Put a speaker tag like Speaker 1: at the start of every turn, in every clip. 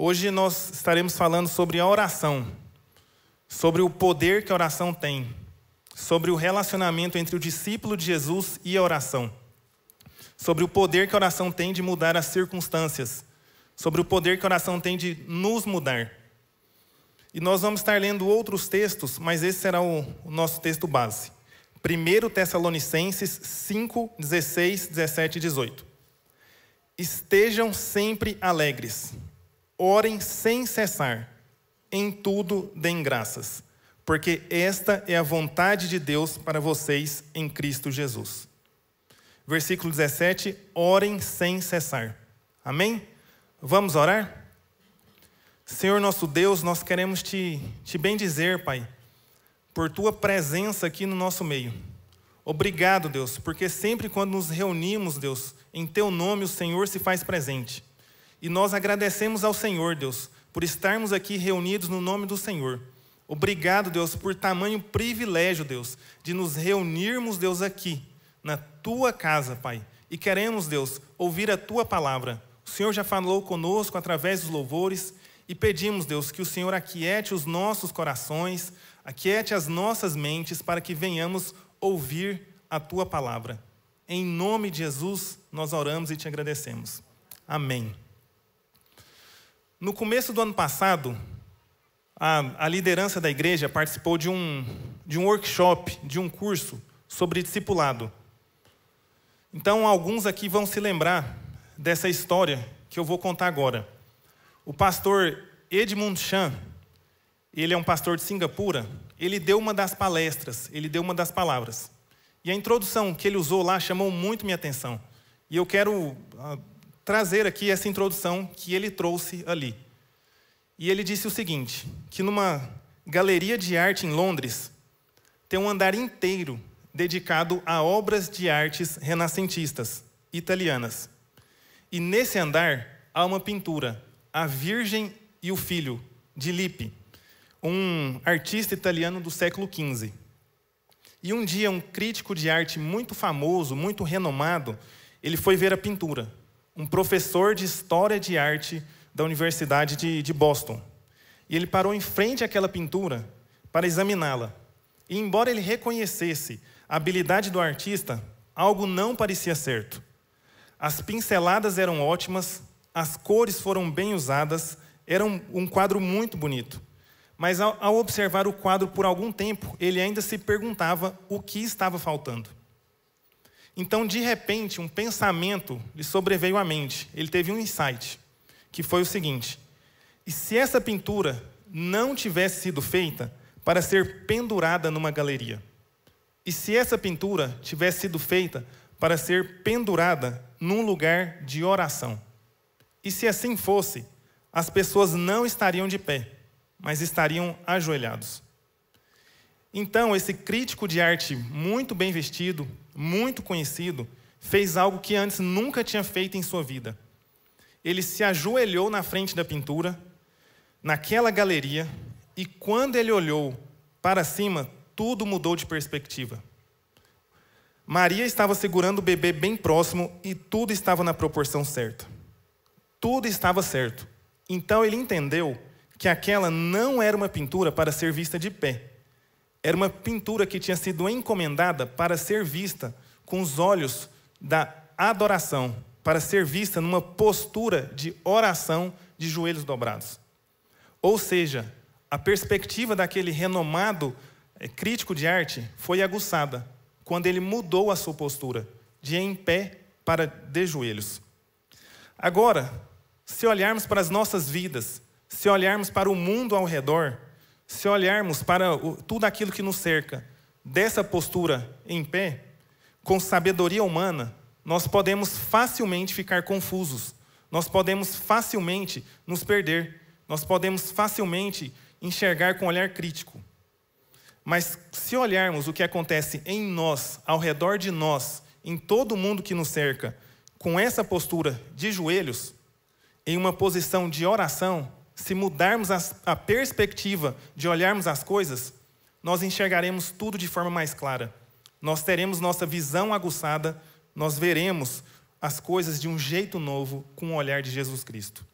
Speaker 1: Hoje nós estaremos falando sobre a oração, sobre o poder que a oração tem, sobre o relacionamento entre o discípulo de Jesus e a oração, sobre o poder que a oração tem de mudar as circunstâncias, sobre o poder que a oração tem de nos mudar. E nós vamos estar lendo outros textos, mas esse será o nosso texto base. 1 Tessalonicenses 5, 16, 17 e 18. Estejam sempre alegres, orem sem cessar, em tudo deem graças, porque esta é a vontade de Deus para vocês em Cristo Jesus. Versículo 17, orem sem cessar. Amém? Vamos orar? Senhor nosso Deus, nós queremos te bendizer, Pai, por Tua presença aqui no nosso meio. Obrigado, Deus, porque sempre quando nos reunimos, Deus, em Teu nome o Senhor se faz presente. E nós agradecemos ao Senhor, Deus, por estarmos aqui reunidos no nome do Senhor. Obrigado, Deus, por tamanho privilégio, Deus, de nos reunirmos, Deus, aqui, na Tua casa, Pai. E queremos, Deus, ouvir a Tua palavra. O Senhor já falou conosco através dos louvores e pedimos, Deus, que o Senhor aquiete os nossos corações, aquiete as nossas mentes para que venhamos ouvir a Tua palavra. Em nome de Jesus, nós oramos e te agradecemos. Amém. No começo do ano passado, a liderança da igreja participou de um workshop, de um curso sobre discipulado. Então, alguns aqui vão se lembrar dessa história que eu vou contar agora. O pastor Edmund Chan, ele é um pastor de Singapura, ele deu uma das palestras, ele deu uma das palavras. E a introdução que ele usou lá chamou muito minha atenção. E eu quero trazer aqui essa introdução que ele trouxe ali. E ele disse o seguinte, que numa galeria de arte em Londres, tem um andar inteiro dedicado a obras de artes renascentistas, italianas. E nesse andar há uma pintura, A Virgem e o Filho, de Lippi, um artista italiano do século XV. E um dia um crítico de arte muito famoso, muito renomado, ele foi ver a pintura. Um professor de História de Arte da Universidade de Boston. E ele parou em frente àquela pintura para examiná-la. E embora ele reconhecesse a habilidade do artista, algo não parecia certo. As pinceladas eram ótimas, as cores foram bem usadas, era um quadro muito bonito. Mas ao observar o quadro por algum tempo, ele ainda se perguntava o que estava faltando. Então, de repente, um pensamento lhe sobreveio à mente. Ele teve um insight, que foi o seguinte: e se essa pintura não tivesse sido feita para ser pendurada numa galeria? E se essa pintura tivesse sido feita para ser pendurada num lugar de oração? E se assim fosse, as pessoas não estariam de pé, mas estariam ajoelhados. Então, esse crítico de arte muito bem vestido, muito conhecido, fez algo que antes nunca tinha feito em sua vida. Ele se ajoelhou na frente da pintura, naquela galeria, e quando ele olhou para cima, tudo mudou de perspectiva. Maria estava segurando o bebê bem próximo e tudo estava na proporção certa. Tudo estava certo. Então ele entendeu que aquela não era uma pintura para ser vista de pé. Era uma pintura que tinha sido encomendada para ser vista com os olhos da adoração, para ser vista numa postura de oração de joelhos dobrados. Ou seja, a perspectiva daquele renomado crítico de arte foi aguçada quando ele mudou a sua postura, de em pé para de joelhos. Agora, se olharmos para as nossas vidas, se olharmos para o mundo ao redor, se olharmos para tudo aquilo que nos cerca, dessa postura em pé, com sabedoria humana, nós podemos facilmente ficar confusos, nós podemos facilmente nos perder, nós podemos facilmente enxergar com olhar crítico. Mas se olharmos o que acontece em nós, ao redor de nós, em todo mundo que nos cerca, com essa postura de joelhos, em uma posição de oração, se mudarmos a perspectiva de olharmos as coisas, nós enxergaremos tudo de forma mais clara. Nós teremos nossa visão aguçada, nós veremos as coisas de um jeito novo com o olhar de Jesus Cristo.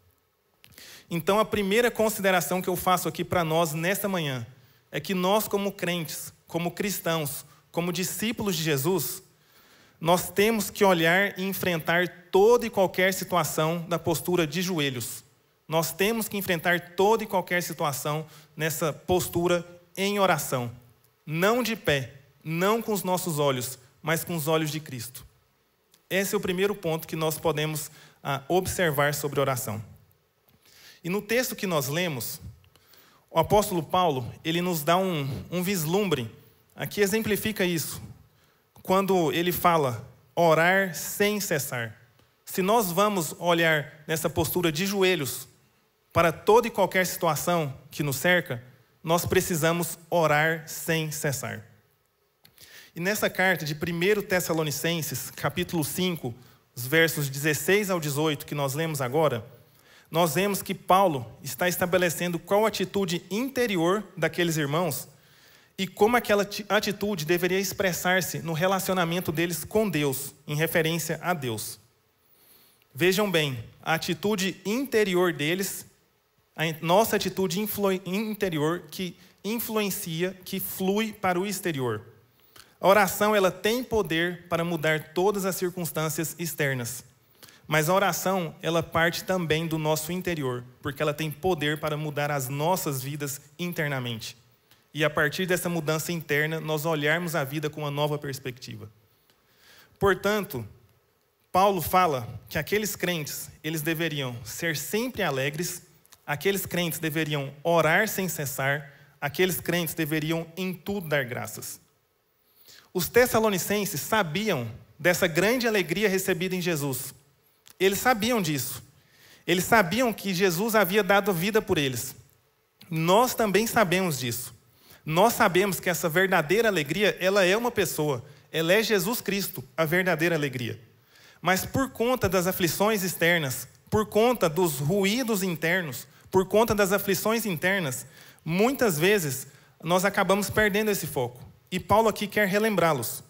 Speaker 1: Então, a primeira consideração que eu faço aqui para nós nesta manhã é que nós, como crentes, como cristãos, como discípulos de Jesus, nós temos que olhar e enfrentar toda e qualquer situação da postura de joelhos. Nós temos que enfrentar toda e qualquer situação nessa postura em oração. Não de pé, não com os nossos olhos, mas com os olhos de Cristo. Esse é o primeiro ponto que nós podemos observar sobre oração. E no texto que nós lemos, o apóstolo Paulo, ele nos dá um vislumbre, aqui exemplifica isso, quando ele fala orar sem cessar. Se nós vamos olhar nessa postura de joelhos para toda e qualquer situação que nos cerca, nós precisamos orar sem cessar. E nessa carta de 1 Tessalonicenses, capítulo 5, os versos 16 ao 18, que nós lemos agora, nós vemos que Paulo está estabelecendo qual a atitude interior daqueles irmãos e como aquela atitude deveria expressar-se no relacionamento deles com Deus, em referência a Deus. Vejam bem, a atitude interior deles, a nossa atitude interior que influencia, que flui para o exterior. A oração, ela tem poder para mudar todas as circunstâncias externas. Mas a oração, ela parte também do nosso interior, porque ela tem poder para mudar as nossas vidas internamente. E a partir dessa mudança interna, nós olharmos a vida com uma nova perspectiva. Portanto, Paulo fala que aqueles crentes, eles deveriam ser sempre alegres, aqueles crentes deveriam orar sem cessar, aqueles crentes deveriam em tudo dar graças. Os tessalonicenses sabiam dessa grande alegria recebida em Jesus. Eles sabiam disso. Eles sabiam que Jesus havia dado vida por eles. Nós também sabemos disso. Nós sabemos que essa verdadeira alegria, ela é uma pessoa. Ela é Jesus Cristo, a verdadeira alegria. Mas por conta das aflições externas, por conta dos ruídos internos, por conta das aflições internas, muitas vezes nós acabamos perdendo esse foco. E Paulo aqui quer relembrá-los.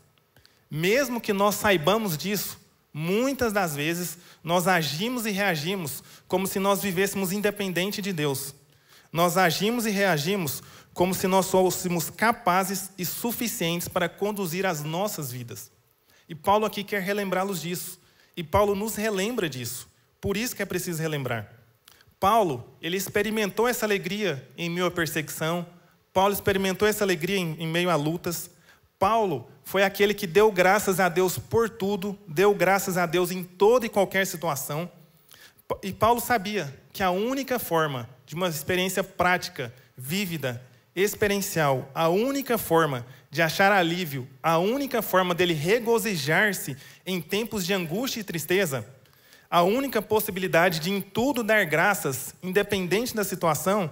Speaker 1: Mesmo que nós saibamos disso, muitas das vezes nós agimos e reagimos como se nós vivêssemos independente de Deus. Nós agimos e reagimos como se nós fôssemos capazes e suficientes para conduzir as nossas vidas. E Paulo aqui quer relembrá-los disso. E Paulo nos relembra disso. Por isso que é preciso relembrar. Paulo, ele experimentou essa alegria em meio à perseguição. Paulo experimentou essa alegria em meio a lutas. Paulo foi aquele que deu graças a Deus por tudo, deu graças a Deus em toda e qualquer situação. E Paulo sabia que a única forma de uma experiência prática, vívida, experiencial, a única forma de achar alívio, a única forma dele regozijar-se em tempos de angústia e tristeza, a única possibilidade de em tudo dar graças, independente da situação,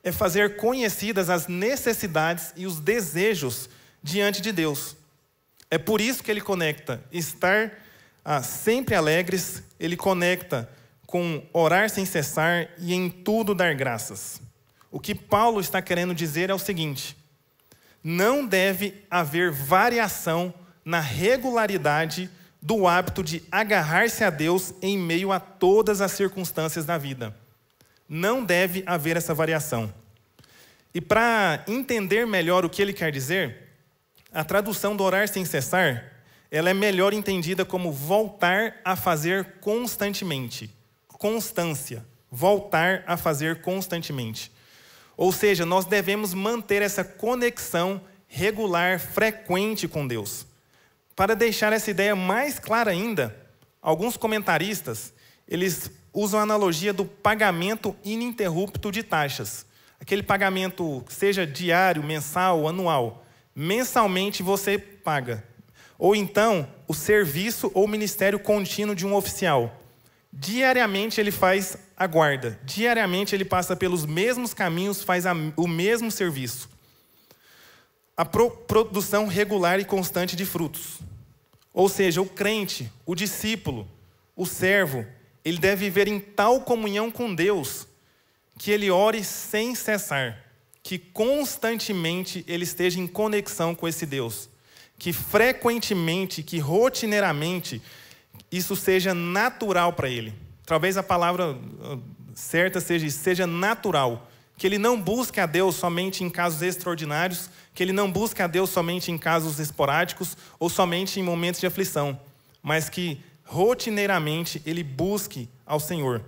Speaker 1: é fazer conhecidas as necessidades e os desejos diante de Deus. É por isso que ele conecta estar sempre alegres, ele conecta com orar sem cessar e em tudo dar graças. O que Paulo está querendo dizer é o seguinte: não deve haver variação na regularidade do hábito de agarrar-se a Deus em meio a todas as circunstâncias da vida. Não deve haver essa variação. E para entender melhor o que ele quer dizer, a tradução do orar sem cessar, ela é melhor entendida como voltar a fazer constantemente. Constância. Voltar a fazer constantemente. Ou seja, nós devemos manter essa conexão regular, frequente com Deus. Para deixar essa ideia mais clara ainda, alguns comentaristas, eles usam a analogia do pagamento ininterrupto de taxas. Aquele pagamento, seja diário, mensal ou anual. Mensalmente você paga. Ou então, o serviço ou ministério contínuo de um oficial. Diariamente ele faz a guarda. Diariamente ele passa pelos mesmos caminhos, faz o mesmo serviço. A produção regular e constante de frutos. Ou seja, o crente, o discípulo, o servo, ele deve viver em tal comunhão com Deus que ele ore sem cessar, que constantemente ele esteja em conexão com esse Deus, que frequentemente, que rotineiramente, isso seja natural para ele. Talvez a palavra certa seja natural. Que ele não busque a Deus somente em casos extraordinários, que ele não busque a Deus somente em casos esporádicos ou somente em momentos de aflição, mas que rotineiramente ele busque ao Senhor.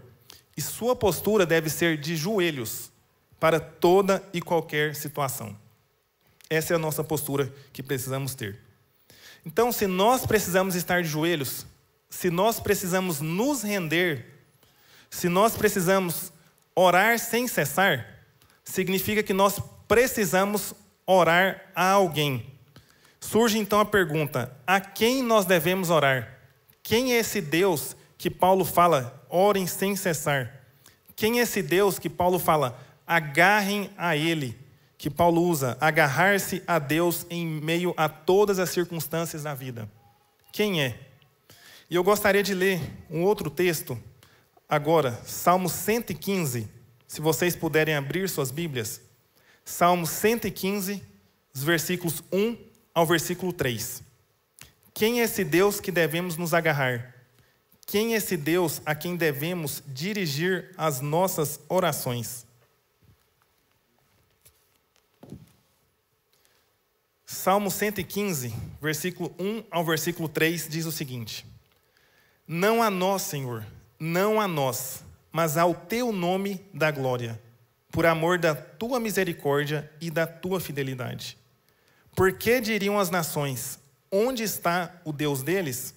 Speaker 1: E sua postura deve ser de joelhos para toda e qualquer situação. Essa é a nossa postura que precisamos ter. Então, se nós precisamos estar de joelhos, se nós precisamos nos render, se nós precisamos orar sem cessar, significa que nós precisamos orar a alguém. Surge então a pergunta: a quem nós devemos orar? Quem é esse Deus que Paulo fala, orem sem cessar? Quem é esse Deus que Paulo fala, agarrem a Ele? Que Paulo usa, agarrar-se a Deus em meio a todas as circunstâncias da vida. Quem é? E eu gostaria de ler um outro texto agora, Salmo 115, se vocês puderem abrir suas Bíblias. Salmo 115, os versículos 1 ao versículo 3. Quem é esse Deus que devemos nos agarrar? Quem é esse Deus a quem devemos dirigir as nossas orações? Salmo 115, versículo 1 ao versículo 3, diz o seguinte: Não a nós, Senhor, não a nós, mas ao teu nome dá glória, por amor da tua misericórdia e da tua fidelidade. Por que diriam as nações, onde está o Deus deles?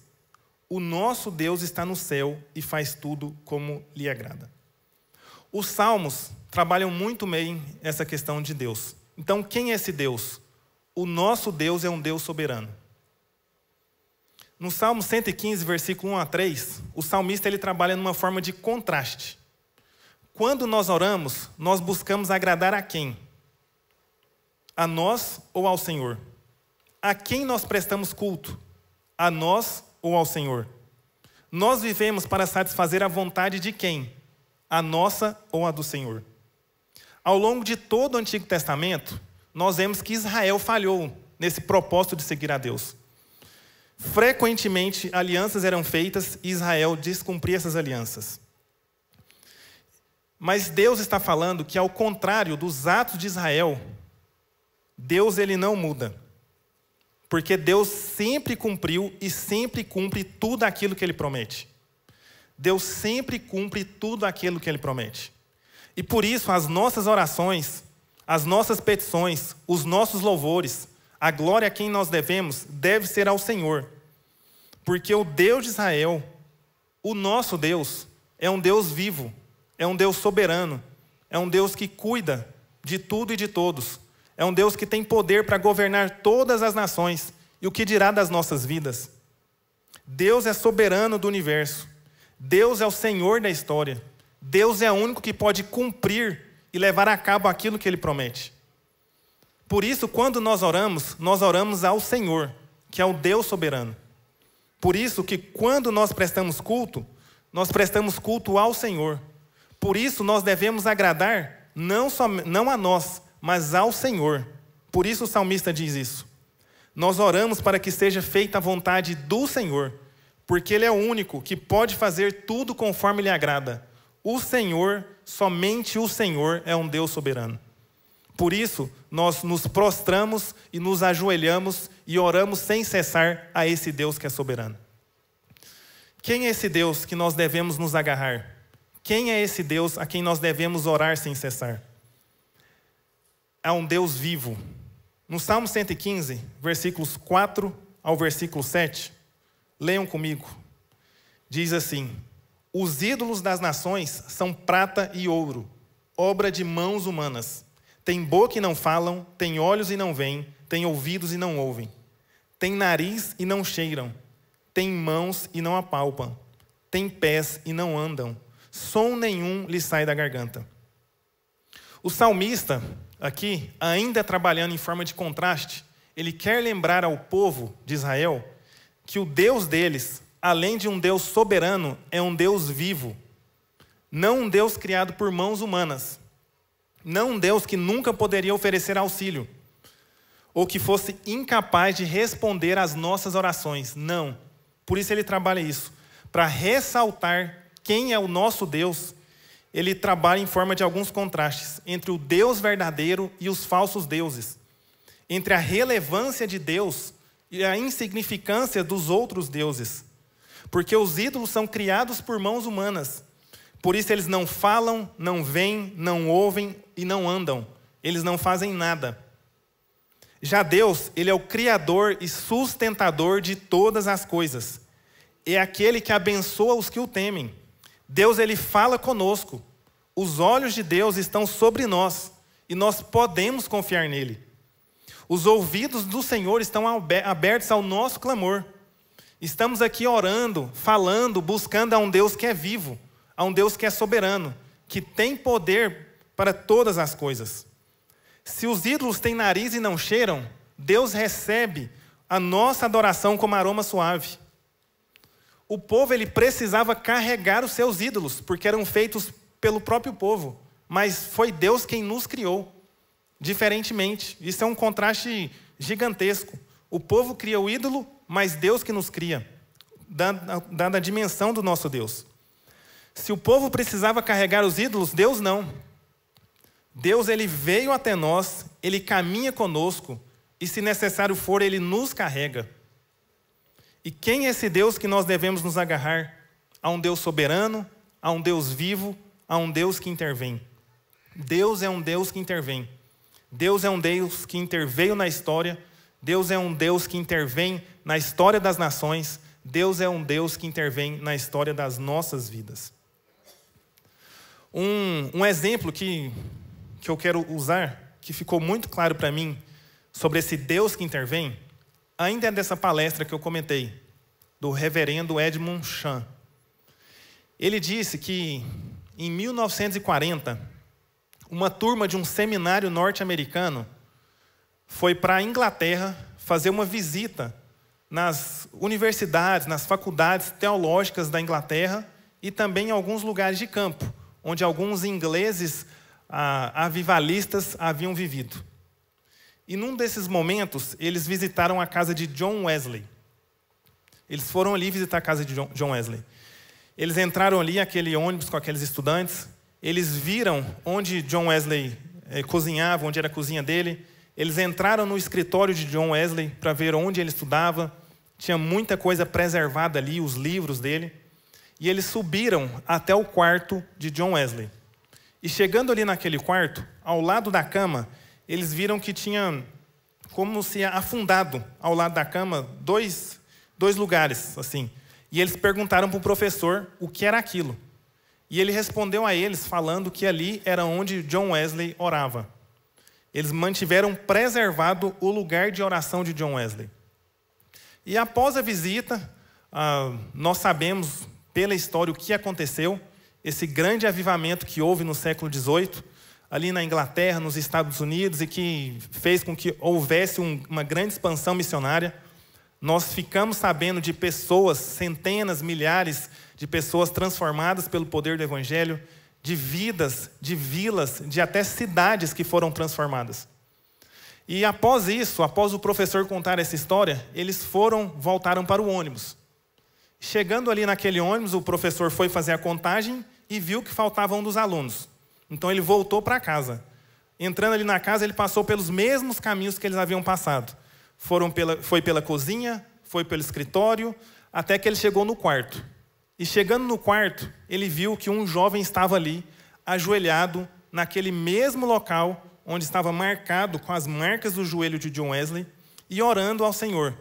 Speaker 1: O nosso Deus está no céu e faz tudo como lhe agrada. Os salmos trabalham muito bem essa questão de Deus. Então, quem é esse Deus? O nosso Deus é um Deus soberano. No Salmo 115, versículo 1 a 3, o salmista ele trabalha numa forma de contraste. Quando nós oramos, nós buscamos agradar a quem? A nós ou ao Senhor? A quem nós prestamos culto? A nós ou ao Senhor? Nós vivemos para satisfazer a vontade de quem? A nossa ou a do Senhor? Ao longo de todo o Antigo Testamento, nós vemos que Israel falhou nesse propósito de seguir a Deus. Frequentemente, alianças eram feitas e Israel descumpria essas alianças. Mas Deus está falando que, ao contrário dos atos de Israel, Deus ele não muda. Porque Deus sempre cumpriu e sempre cumpre tudo aquilo que Ele promete. Deus sempre cumpre tudo aquilo que Ele promete. E por isso as nossas orações, as nossas petições, os nossos louvores, a glória a quem nós devemos, deve ser ao Senhor. Porque o Deus de Israel, o nosso Deus, é um Deus vivo, é um Deus soberano, é um Deus que cuida de tudo e de todos. É um Deus que tem poder para governar todas as nações. E o que dirá das nossas vidas? Deus é soberano do universo. Deus é o Senhor da história. Deus é o único que pode cumprir e levar a cabo aquilo que Ele promete. Por isso, quando nós oramos ao Senhor, que é o Deus soberano. Por isso que quando nós prestamos culto ao Senhor. Por isso nós devemos agradar não a nós, mas ao Senhor. Por isso o salmista diz isso. Nós oramos para que seja feita a vontade do Senhor, porque Ele é o único que pode fazer tudo conforme lhe agrada. O Senhor, somente o Senhor é um Deus soberano. Por isso, nós nos prostramos e nos ajoelhamos e oramos sem cessar a esse Deus que é soberano. Quem é esse Deus que nós devemos nos agarrar? Quem é esse Deus a quem nós devemos orar sem cessar? É um Deus vivo. No Salmo 115, versículos 4 ao versículo 7, leiam comigo. Diz assim: Os ídolos das nações são prata e ouro, obra de mãos humanas. Têm boca e não falam, têm olhos e não veem, têm ouvidos e não ouvem. Têm nariz e não cheiram, têm mãos e não apalpam, têm pés e não andam, som nenhum lhes sai da garganta. O salmista, aqui, ainda trabalhando em forma de contraste, ele quer lembrar ao povo de Israel que o Deus deles, além de um Deus soberano, é um Deus vivo. Não um Deus criado por mãos humanas. Não um Deus que nunca poderia oferecer auxílio, ou que fosse incapaz de responder às nossas orações. Não. Por isso ele trabalha isso, para ressaltar quem é o nosso Deus ele trabalha em forma de alguns contrastes entre o Deus verdadeiro e os falsos deuses, entre a relevância de Deus e a insignificância dos outros deuses. Porque os ídolos são criados por mãos humanas. Por isso eles não falam, não veem, não ouvem e não andam. Eles não fazem nada. Já Deus, ele é o criador e sustentador de todas as coisas. É aquele que abençoa os que o temem. Deus, ele fala conosco. Os olhos de Deus estão sobre nós e nós podemos confiar nele. Os ouvidos do Senhor estão abertos ao nosso clamor. Estamos aqui orando, falando, buscando a um Deus que é vivo, a um Deus que é soberano, que tem poder para todas as coisas. Se os ídolos têm nariz e não cheiram, Deus recebe a nossa adoração como aroma suave. O povo, ele precisava carregar os seus ídolos, porque eram feitos pelo próprio povo. Mas foi Deus quem nos criou, diferentemente. Isso é um contraste gigantesco. O povo cria o ídolo, mas Deus que nos cria, dada a dimensão do nosso Deus. Se o povo precisava carregar os ídolos, Deus não. Deus, ele veio até nós, ele caminha conosco, e se necessário for, ele nos carrega. E quem é esse Deus que nós devemos nos agarrar? A um Deus soberano, a um Deus vivo, a um Deus que intervém. Deus é um Deus que intervém. Deus é um Deus que interveio na história. Deus é um Deus que intervém na história das nações. Deus é um Deus que intervém na história das nossas vidas. Um exemplo que eu quero usar, que ficou muito claro para mim, sobre esse Deus que intervém, ainda é dessa palestra que eu comentei, do reverendo Edmund Chan. Ele disse que, em 1940, uma turma de um seminário norte-americano foi para a Inglaterra fazer uma visita nas universidades, nas faculdades teológicas da Inglaterra e também em alguns lugares de campo, onde alguns ingleses avivalistas haviam vivido. E num desses momentos, eles visitaram a casa de John Wesley. Eles foram ali visitar a casa de John Wesley. Eles entraram ali, aquele ônibus com aqueles estudantes. Eles viram onde John Wesley cozinhava, onde era a cozinha dele. Eles entraram no escritório de John Wesley para ver onde ele estudava. Tinha muita coisa preservada ali, os livros dele. E eles subiram até o quarto de John Wesley. E chegando ali naquele quarto, ao lado da cama, eles viram que tinha como se afundado ao lado da cama dois lugares, assim. E eles perguntaram para o professor o que era aquilo. E ele respondeu a eles falando que ali era onde John Wesley orava. Eles mantiveram preservado o lugar de oração de John Wesley. E após a visita, nós sabemos pela história o que aconteceu, esse grande avivamento que houve no século XVIII, ali na Inglaterra, nos Estados Unidos, e que fez com que houvesse uma grande expansão missionária. Nós ficamos sabendo de pessoas, centenas, milhares de pessoas transformadas pelo poder do Evangelho, de vidas, de vilas, de até cidades que foram transformadas. E após isso, após o professor contar essa história, eles voltaram para o ônibus. Chegando ali naquele ônibus, o professor foi fazer a contagem e viu que faltava um dos alunos. Então ele voltou para casa. Entrando ali na casa, ele passou pelos mesmos caminhos que eles haviam passado. Foi pela cozinha, foi pelo escritório, até que ele chegou no quarto. E chegando no quarto, ele viu que um jovem estava ali, ajoelhado, naquele mesmo local onde estava marcado com as marcas do joelho de John Wesley, e orando ao Senhor,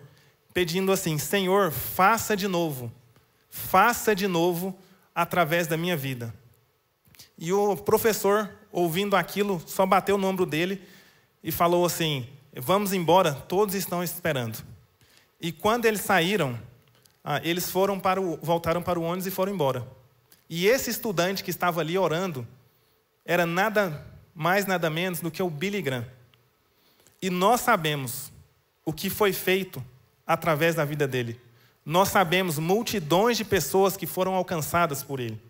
Speaker 1: pedindo assim: Senhor, faça de novo através da minha vida. E o professor, ouvindo aquilo, só bateu no ombro dele e falou assim: vamos embora, todos estão esperando. E quando eles saíram, eles voltaram para o ônibus e foram embora. E esse estudante que estava ali orando era nada mais, nada menos do que o Billy Graham. E nós sabemos o que foi feito através da vida dele. Nós sabemos multidões de pessoas que foram alcançadas por ele.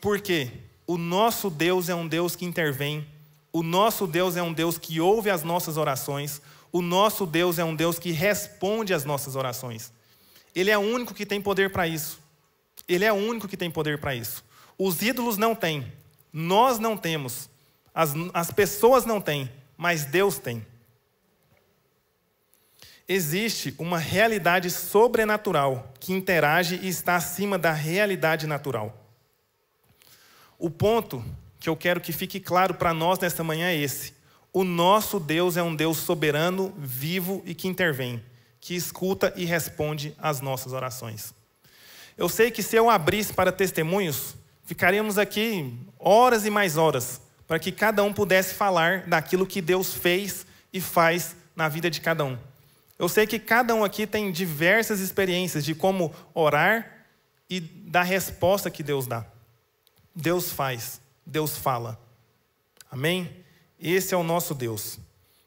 Speaker 1: Porque o nosso Deus é um Deus que intervém, o nosso Deus é um Deus que ouve as nossas orações, o nosso Deus é um Deus que responde às nossas orações. Ele é o único que tem poder para isso. Ele é o único que tem poder para isso. Os ídolos não têm, nós não temos, as pessoas não têm, mas Deus tem. Existe uma realidade sobrenatural que interage e está acima da realidade natural. O ponto que eu quero que fique claro para nós nesta manhã é esse. O nosso Deus é um Deus soberano, vivo e que intervém, que escuta e responde às nossas orações. Eu sei que se eu abrisse para testemunhos, ficaríamos aqui horas e mais horas, para que cada um pudesse falar daquilo que Deus fez e faz na vida de cada um. Eu sei que cada um aqui tem diversas experiências de como orar e da resposta que Deus dá. Deus faz, Deus fala. Amém? Esse é o nosso Deus.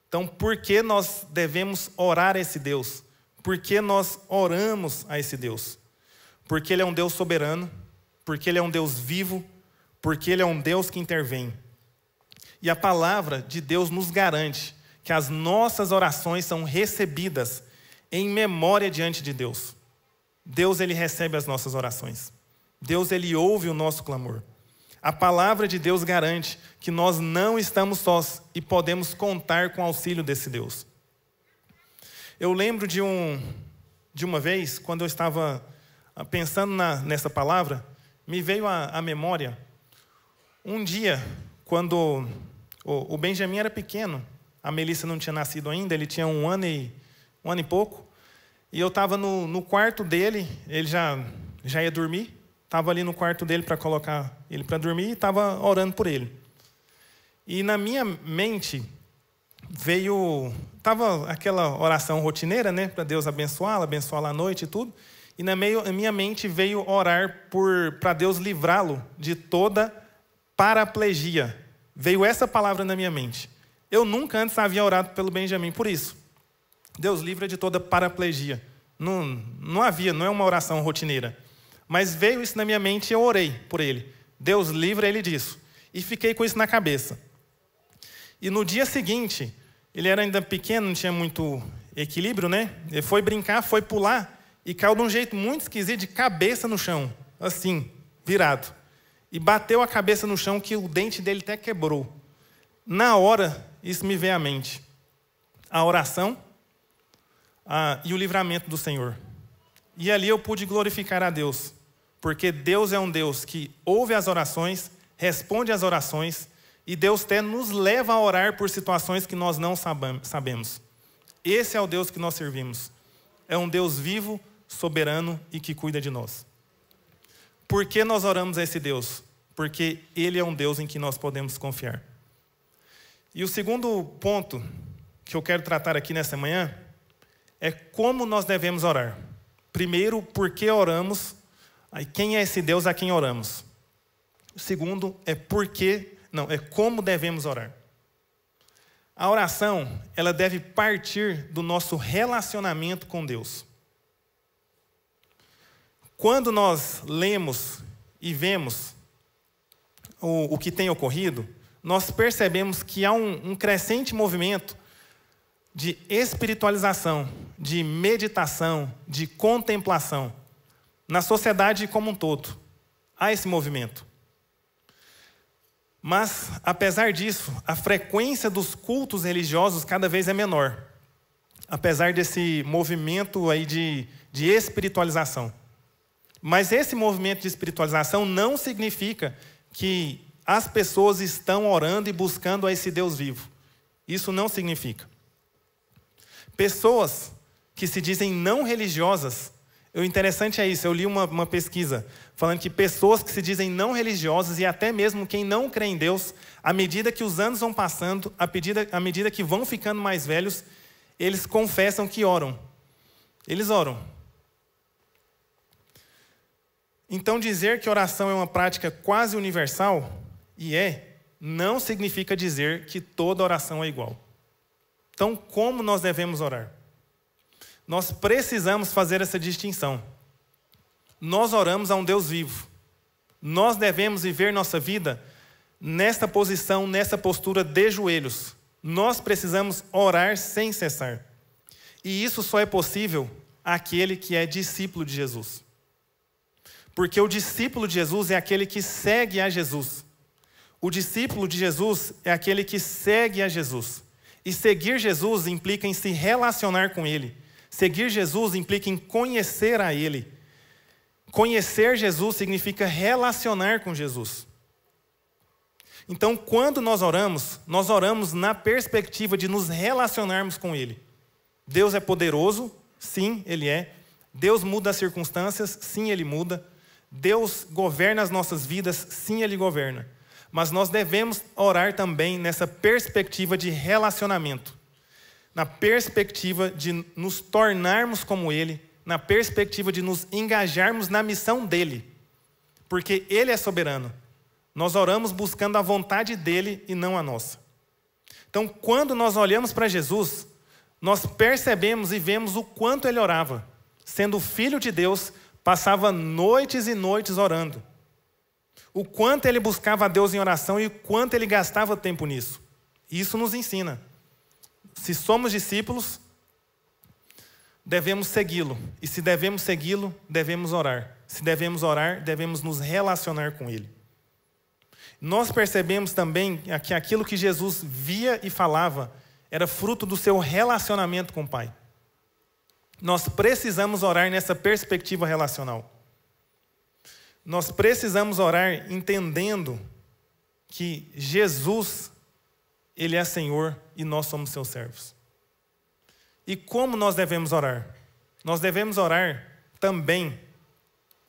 Speaker 1: Então, por que nós devemos orar a esse Deus? Por que nós oramos a esse Deus? Porque Ele é um Deus soberano, porque Ele é um Deus vivo, porque Ele é um Deus que intervém. E a palavra de Deus nos garante que as nossas orações são recebidas em memória diante de Deus. Deus, Ele recebe as nossas orações. Deus, Ele ouve o nosso clamor. A palavra de Deus garante que nós não estamos sós e podemos contar com o auxílio desse Deus. Eu lembro de uma vez, quando eu estava pensando nessa palavra, me veio à memória um dia, quando o Benjamin era pequeno, a Melissa não tinha nascido ainda, ele tinha um ano e pouco, e eu estava no quarto dele, ele já ia dormir, estava ali no quarto dele para colocar ele para dormir e estava orando por ele. E na minha mente estava aquela oração rotineira, né, para Deus abençoá-la à noite e tudo, e na minha mente veio orar para Deus livrá-lo de toda paraplegia. Veio essa palavra na minha mente. Eu nunca antes havia orado pelo Benjamin por isso. Deus livra de toda paraplegia. Não é uma oração rotineira. Mas veio isso na minha mente e eu orei por ele. Deus livra ele disso. E fiquei com isso na cabeça. E no dia seguinte, ele era ainda pequeno, não tinha muito equilíbrio, né? Ele foi brincar, foi pular e caiu de um jeito muito esquisito, de cabeça no chão, assim, virado. E bateu a cabeça no chão que o dente dele até quebrou. Na hora, isso me veio à mente. A oração e o livramento do Senhor. E ali eu pude glorificar a Deus. Porque Deus é um Deus que ouve as orações, responde às orações, e Deus até nos leva a orar por situações que nós não sabemos. Esse é o Deus que nós servimos. É um Deus vivo, soberano e que cuida de nós. Por que nós oramos a esse Deus? Porque Ele é um Deus em que nós podemos confiar. E o segundo ponto que eu quero tratar aqui nessa manhã é como nós devemos orar. Primeiro, por que oramos? Quem é esse Deus a quem oramos? O segundo é como devemos orar. A oração, ela deve partir do nosso relacionamento com Deus. Quando nós lemos e vemos o que tem ocorrido, nós percebemos que há um crescente movimento de espiritualização, de meditação, de contemplação. Na sociedade como um todo, há esse movimento. Mas, apesar disso, a frequência dos cultos religiosos cada vez é menor. Apesar desse movimento aí de espiritualização. Mas esse movimento de espiritualização não significa que as pessoas estão orando e buscando a esse Deus vivo. Isso não significa. Pessoas que se dizem não religiosas, o interessante é isso, eu li uma pesquisa falando que pessoas que se dizem não religiosas e até mesmo quem não crê em Deus, à medida que os anos vão passando, à medida que vão ficando mais velhos, eles confessam que oram. Eles oram. Então dizer que oração é uma prática quase universal, não significa dizer que toda oração é igual. Então, como nós devemos orar? Nós precisamos fazer essa distinção. Nós oramos a um Deus vivo. Nós devemos viver nossa vida nesta posição, nessa postura de joelhos. Nós precisamos orar sem cessar. E isso só é possível àquele que é discípulo de Jesus. Porque o discípulo de Jesus é aquele que segue a Jesus. O discípulo de Jesus é aquele que segue a Jesus. E seguir Jesus implica em se relacionar com Ele. Seguir Jesus implica em conhecer a Ele. Conhecer Jesus significa relacionar com Jesus. Então, quando nós oramos na perspectiva de nos relacionarmos com Ele. Deus é poderoso, sim, Ele é. Deus muda as circunstâncias, sim, Ele muda. Deus governa as nossas vidas, sim, Ele governa. Mas nós devemos orar também nessa perspectiva de relacionamento. Na perspectiva de nos tornarmos como Ele, na perspectiva de nos engajarmos na missão dEle. Porque Ele é soberano. Nós oramos buscando a vontade dEle e não a nossa. Então, quando nós olhamos para Jesus, nós percebemos e vemos o quanto Ele orava. Sendo Filho de Deus, passava noites e noites orando. O quanto Ele buscava a Deus em oração e o quanto Ele gastava tempo nisso. Isso nos ensina. Se somos discípulos, devemos segui-lo. E se devemos segui-lo, devemos orar. Se devemos orar, devemos nos relacionar com Ele. Nós percebemos também que aquilo que Jesus via e falava era fruto do seu relacionamento com o Pai. Nós precisamos orar nessa perspectiva relacional. Nós precisamos orar entendendo que Jesus, Ele é Senhor e nós somos seus servos. E como nós devemos orar? Nós devemos orar também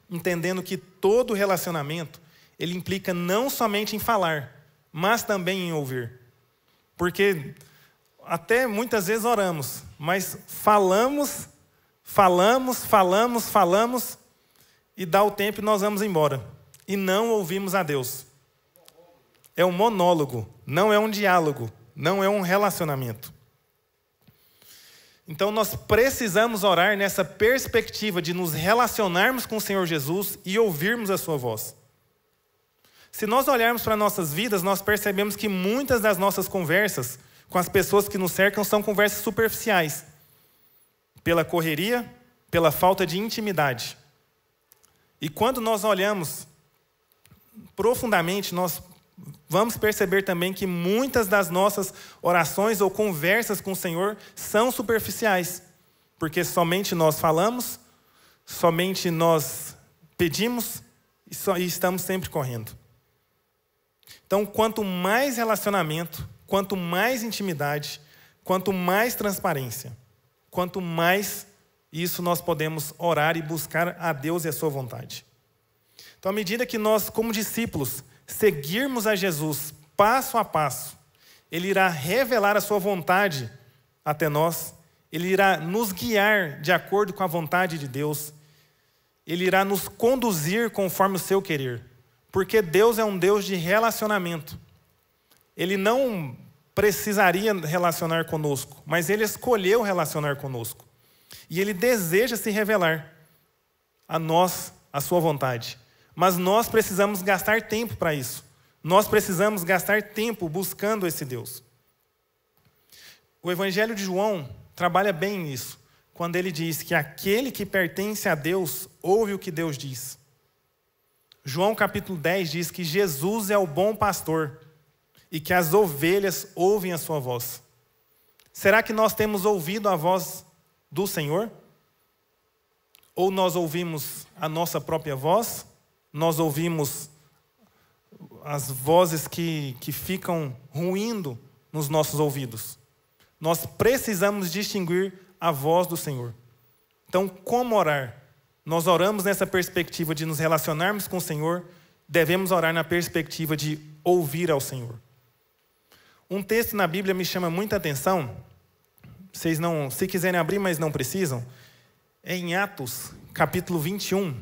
Speaker 1: entendendo que todo relacionamento, ele implica não somente em falar, mas também em ouvir. Porque até muitas vezes oramos, mas falamos, e dá o tempo e nós vamos embora. E não ouvimos a Deus. É um monólogo, não é um diálogo, não é um relacionamento. Então nós precisamos orar nessa perspectiva de nos relacionarmos com o Senhor Jesus e ouvirmos a sua voz. Se nós olharmos para nossas vidas, nós percebemos que muitas das nossas conversas com as pessoas que nos cercam são conversas superficiais. Pela correria, pela falta de intimidade. E quando nós olhamos profundamente, nós vamos perceber também que muitas das nossas orações ou conversas com o Senhor são superficiais. Porque somente nós falamos, somente nós pedimos e estamos sempre correndo. Então, quanto mais relacionamento, quanto mais intimidade, quanto mais transparência, quanto mais isso nós podemos orar e buscar a Deus e a sua vontade. Então, à medida que nós, como discípulos, seguirmos a Jesus passo a passo, Ele irá revelar a sua vontade até nós, Ele irá nos guiar de acordo com a vontade de Deus, Ele irá nos conduzir conforme o seu querer, porque Deus é um Deus de relacionamento. Ele não precisaria relacionar conosco, mas Ele escolheu relacionar conosco. E Ele deseja se revelar a nós, a sua vontade. Mas nós precisamos gastar tempo para isso. Nós precisamos gastar tempo buscando esse Deus. O Evangelho de João trabalha bem nisso, quando ele diz que aquele que pertence a Deus ouve o que Deus diz. João capítulo 10 diz que Jesus é o bom pastor e que as ovelhas ouvem a sua voz. Será que nós temos ouvido a voz do Senhor? Ou nós ouvimos a nossa própria voz? Nós ouvimos as vozes que ficam ruindo nos nossos ouvidos. Nós precisamos distinguir a voz do Senhor. Então, como orar? Nós oramos nessa perspectiva de nos relacionarmos com o Senhor, devemos orar na perspectiva de ouvir ao Senhor. Um texto na Bíblia me chama muita atenção, vocês não, se quiserem abrir, mas não precisam, é em Atos, capítulo 21,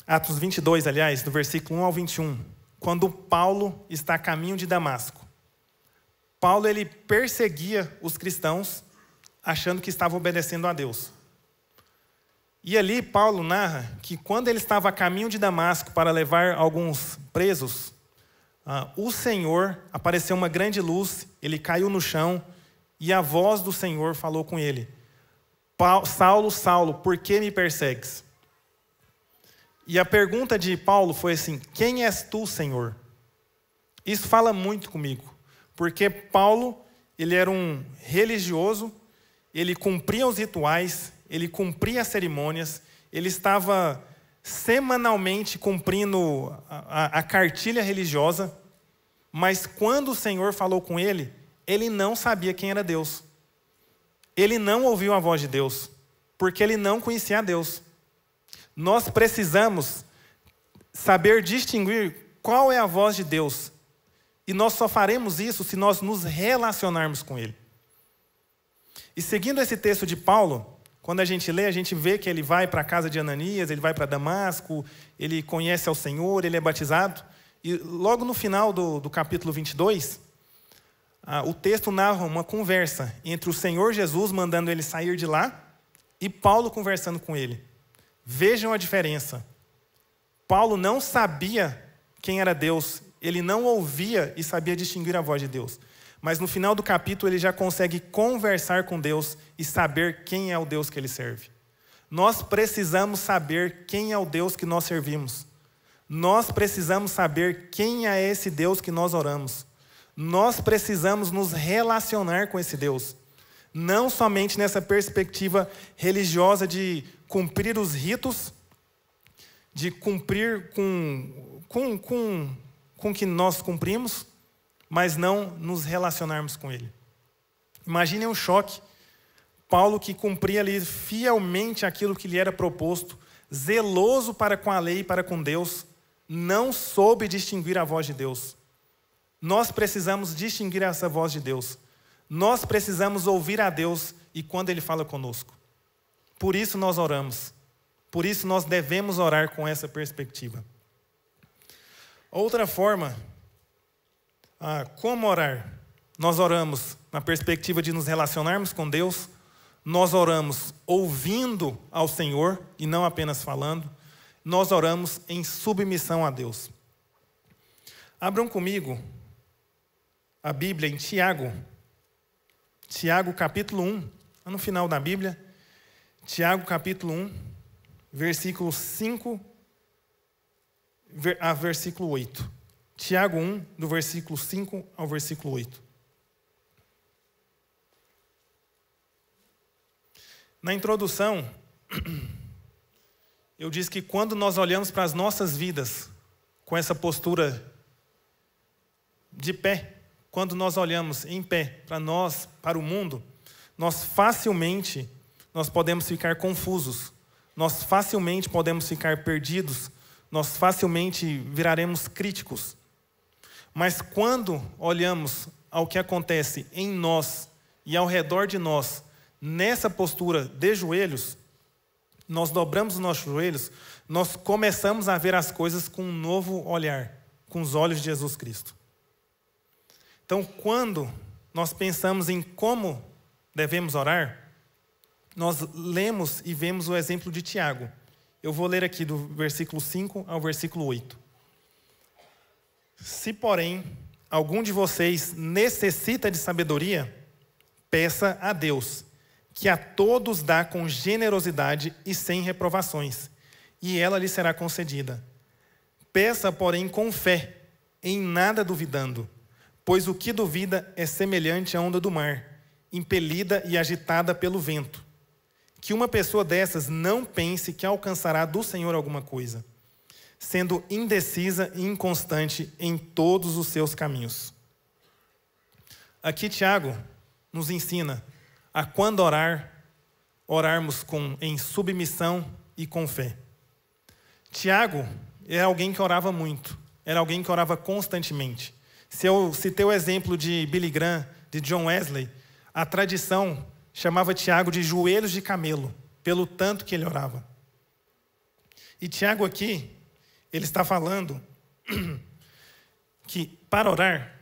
Speaker 1: Atos 22, aliás, do versículo 1 ao 21, quando Paulo está a caminho de Damasco. Paulo, ele perseguia os cristãos, achando que estavam obedecendo a Deus. E ali Paulo narra que quando ele estava a caminho de Damasco para levar alguns presos, o Senhor, apareceu uma grande luz, ele caiu no chão e a voz do Senhor falou com ele: Saulo, Saulo, por que me persegues? E a pergunta de Paulo foi assim: quem és tu, Senhor? Isso fala muito comigo, porque Paulo, ele era um religioso, ele cumpria os rituais, ele cumpria as cerimônias, ele estava semanalmente cumprindo a cartilha religiosa, mas quando o Senhor falou com ele, ele não sabia quem era Deus. Ele não ouviu a voz de Deus, porque ele não conhecia a Deus. Nós precisamos saber distinguir qual é a voz de Deus. E nós só faremos isso se nós nos relacionarmos com Ele. E seguindo esse texto de Paulo, quando a gente lê, a gente vê que ele vai para a casa de Ananias, ele vai para Damasco, ele conhece ao Senhor, ele é batizado. E logo no final do capítulo 22, o texto narra uma conversa entre o Senhor Jesus mandando ele sair de lá e Paulo conversando com ele. Vejam a diferença. Paulo não sabia quem era Deus, ele não ouvia e sabia distinguir a voz de Deus. Mas no final do capítulo ele já consegue conversar com Deus e saber quem é o Deus que ele serve. Nós precisamos saber quem é o Deus que nós servimos. Nós precisamos saber quem é esse Deus que nós oramos. Nós precisamos nos relacionar com esse Deus. Não somente nessa perspectiva religiosa de cumprir os ritos, de cumprir com que nós cumprimos, mas não nos relacionarmos com Ele. Imaginem um choque. Paulo, que cumpria ali fielmente aquilo que lhe era proposto, zeloso para com a lei e para com Deus, não soube distinguir a voz de Deus. Nós precisamos distinguir essa voz de Deus. Nós precisamos ouvir a Deus e quando Ele fala conosco. Por isso nós oramos. Por isso nós devemos orar com essa perspectiva. Outra forma, como orar? Nós oramos na perspectiva de nos relacionarmos com Deus. Nós oramos ouvindo ao Senhor e não apenas falando. Nós oramos em submissão a Deus. Abram comigo a Bíblia em Tiago. Tiago capítulo 1, no final da Bíblia. Tiago capítulo 1, versículo 5 a versículo 8. Tiago 1, do versículo 5 ao versículo 8. Na introdução, eu disse que quando nós olhamos para as nossas vidas com essa postura de pé, quando nós olhamos em pé para nós, para o mundo, nós facilmente podemos ficar confusos, nós facilmente podemos ficar perdidos, nós facilmente viraremos críticos. Mas quando olhamos ao que acontece em nós e ao redor de nós, nessa postura de joelhos, nós dobramos os nossos joelhos, nós começamos a ver as coisas com um novo olhar, com os olhos de Jesus Cristo. Então, quando nós pensamos em como devemos orar, nós lemos e vemos o exemplo de Tiago. Eu vou ler aqui do versículo 5 ao versículo 8. Se, porém, algum de vocês necessita de sabedoria, peça a Deus, que a todos dá com generosidade e sem reprovações, e ela lhe será concedida. Peça, porém, com fé, em nada duvidando, pois o que duvida é semelhante à onda do mar, impelida e agitada pelo vento. Que uma pessoa dessas não pense que alcançará do Senhor alguma coisa, sendo indecisa e inconstante em todos os seus caminhos. Aqui Tiago nos ensina a quando orarmos em submissão e com fé. Tiago é alguém que orava muito, era alguém que orava constantemente. Se eu citei o exemplo de Billy Graham, de John Wesley, a tradição chamava Tiago de joelhos de camelo, pelo tanto que ele orava. E Tiago aqui, ele está falando que para orar,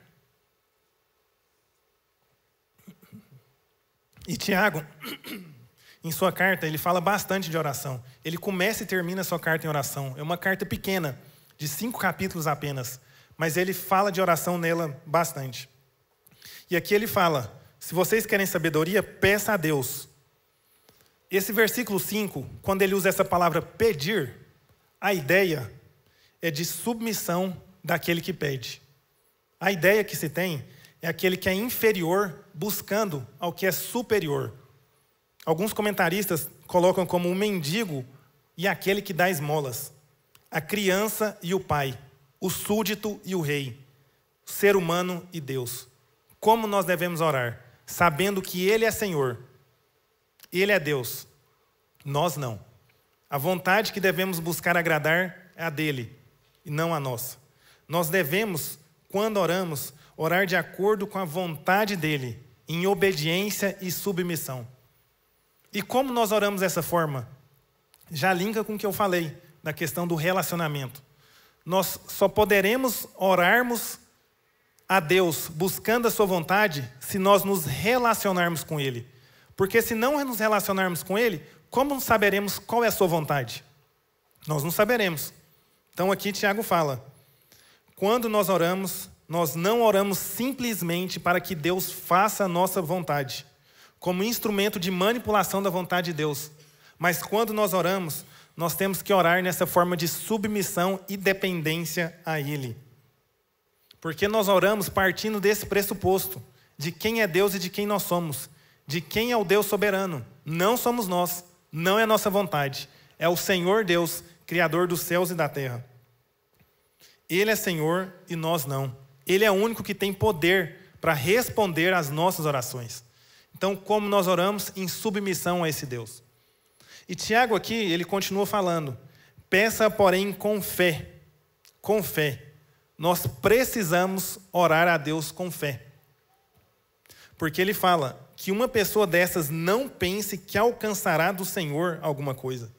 Speaker 1: e Tiago, em sua carta, ele fala bastante de oração. Ele começa e termina a sua carta em oração. É uma carta pequena, de 5 capítulos apenas, mas ele fala de oração nela bastante. E aqui ele fala: se vocês querem sabedoria, peça a Deus. Esse versículo 5, quando ele usa essa palavra pedir, A ideia é de submissão daquele que pede. A ideia que se tem é aquele que é inferior buscando ao que é superior. Alguns comentaristas colocam como o mendigo e aquele que dá esmolas, a criança e o pai, o súdito e o rei, o ser humano e Deus. Como nós devemos orar? Sabendo que Ele é Senhor, Ele é Deus, nós não. A vontade que devemos buscar agradar é a dEle e não a nossa. Nós devemos, quando oramos, orar de acordo com a vontade dEle, em obediência e submissão. E como nós oramos dessa forma? Já linka com o que eu falei, da questão do relacionamento. Nós só poderemos orarmos a Deus buscando a sua vontade se nós nos relacionarmos com Ele. Porque se não nos relacionarmos com Ele, como saberemos qual é a sua vontade? Nós não saberemos. Então aqui Tiago fala, quando nós oramos, nós não oramos simplesmente para que Deus faça a nossa vontade, como instrumento de manipulação da vontade de Deus. Mas quando nós oramos, nós temos que orar nessa forma de submissão e dependência a Ele. Porque nós oramos partindo desse pressuposto, de quem é Deus e de quem nós somos, de quem é o Deus soberano. Não somos nós, não é a nossa vontade. É o Senhor Deus, Criador dos céus e da terra. Ele é Senhor e nós não. Ele é o único que tem poder para responder às nossas orações. Então, como nós oramos? Em submissão a esse Deus. E Tiago aqui, ele continua falando, peça, porém, com fé. Com fé. Nós precisamos orar a Deus com fé. Porque ele fala que uma pessoa dessas não pense que alcançará do Senhor alguma coisa.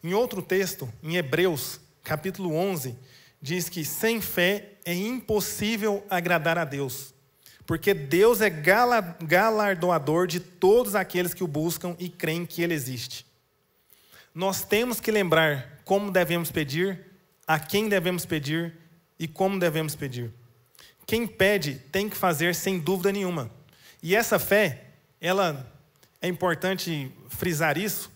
Speaker 1: Em outro texto, em Hebreus, capítulo 11, diz que sem fé é impossível agradar a Deus. Porque Deus é galardoador de todos aqueles que o buscam e creem que Ele existe. Nós temos que lembrar como devemos pedir, a quem devemos pedir e como devemos pedir. Quem pede tem que fazer sem dúvida nenhuma. E essa fé, ela é importante frisar isso,